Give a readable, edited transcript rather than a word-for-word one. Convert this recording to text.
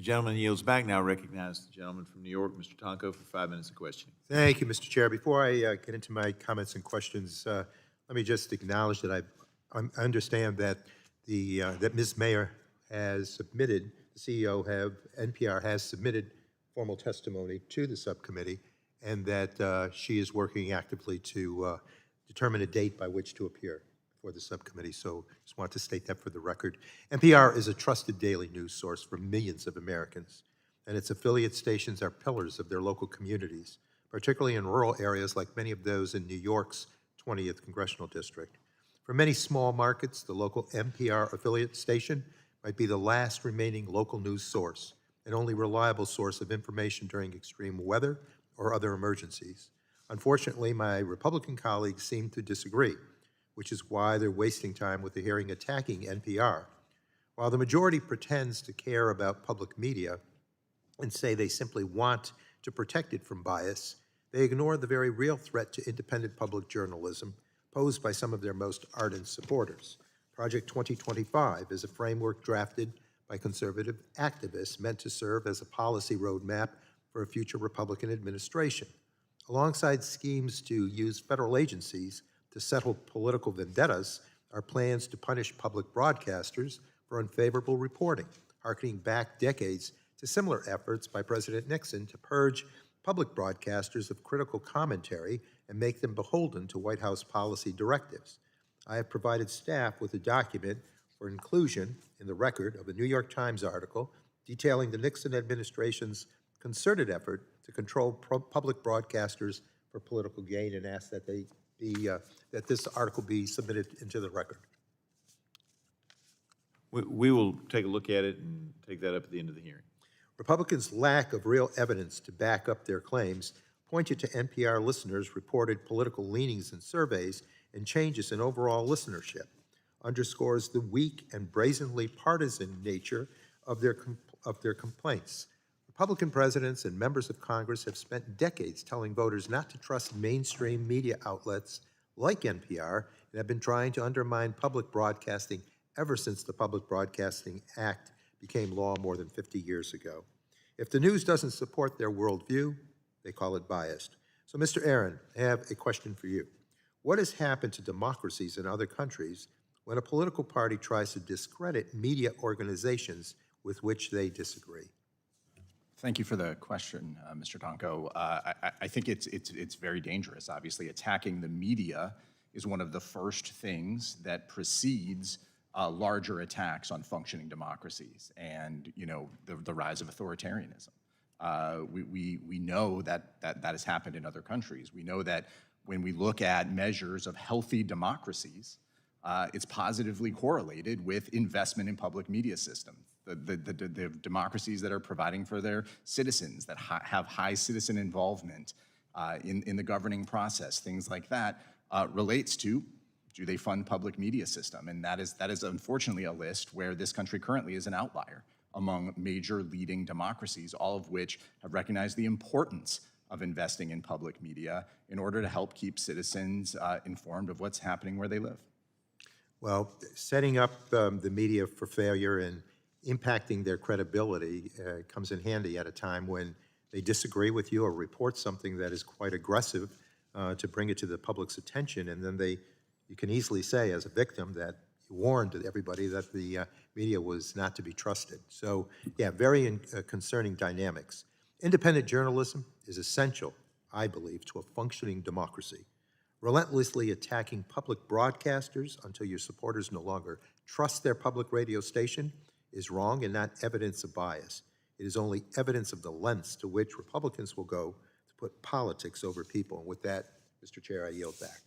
gentleman yields back. Now recognize the gentleman from New York, Mr. Tonko, for 5 minutes of questioning. Thank you, Mr. Chair. Before I get into my comments and questions, let me just acknowledge that I understand that that Ms. Mayer has submitted, the CEO of NPR has submitted formal testimony to the subcommittee, and that she is working actively to determine a date by which to appear for the subcommittee. So just want to state that for the record. NPR is a trusted daily news source for millions of Americans, and its affiliate stations are pillars of their local communities, particularly in rural areas like many of those in New York's 20th Congressional District. For many small markets, the local NPR affiliate station might be the last remaining local news source and only reliable source of information during extreme weather or other emergencies. Unfortunately, my Republican colleagues seem to disagree, which is why they're wasting time with the hearing attacking NPR. While the majority pretends to care about public media and say they simply want to protect it from bias, they ignore the very real threat to independent public journalism posed by some of their most ardent supporters. Project 2025 is a framework drafted by conservative activists meant to serve as a policy roadmap for a future Republican administration. Alongside schemes to use federal agencies to settle political vendettas are plans to punish public broadcasters for unfavorable reporting, harkening back decades to similar efforts by President Nixon to purge public broadcasters of critical commentary and make them beholden to White House policy directives. I have provided staff with a document for inclusion in the record of a New York Times article detailing the Nixon administration's concerted effort to control public broadcasters for political gain, and ask that that this article be submitted into the record. We will take a look at it and take that up at the end of the hearing. Republicans' lack of real evidence to back up their claims pointed to NPR listeners' reported political leanings in surveys and changes in overall listenership, underscores the weak and brazenly partisan nature of their complaints. Republican presidents and members of Congress have spent decades telling voters not to trust mainstream media outlets like NPR and have been trying to undermine public broadcasting ever since the Public Broadcasting Act became law more than 50 years ago. If the news doesn't support their worldview, they call it biased. So, Mr. Aaron, I have a question for you. What has happened to democracies in other countries when a political party tries to discredit media organizations with which they disagree? Thank you for the question, Mr. Tonko. I think it's very dangerous. Obviously, attacking the media is one of the first things that precedes larger attacks on functioning democracies and, you know, the rise of authoritarianism. We know that has happened in other countries. We know that when we look at measures of healthy democracies, it's positively correlated with investment in public media systems. The democracies that are providing for their citizens, that have high citizen involvement in the governing process, things like that, relates to, do they fund public media system? And that is unfortunately a list where this country currently is an outlier among major leading democracies, all of which have recognized the importance of investing in public media in order to help keep citizens informed of what's happening where they live. Well, setting up the media for failure and impacting their credibility comes in handy at a time when they disagree with you or report something that is quite aggressive to bring it to the public's attention, and then you can easily say as a victim that you warned everybody that the media was not to be trusted. So yeah, very concerning dynamics. Independent journalism is essential, I believe, to a functioning democracy. Relentlessly attacking public broadcasters until your supporters no longer trust their public radio station is wrong and not evidence of bias. It is only evidence of the lengths to which Republicans will go to put politics over people. And with that, Mr. Chair, I yield back.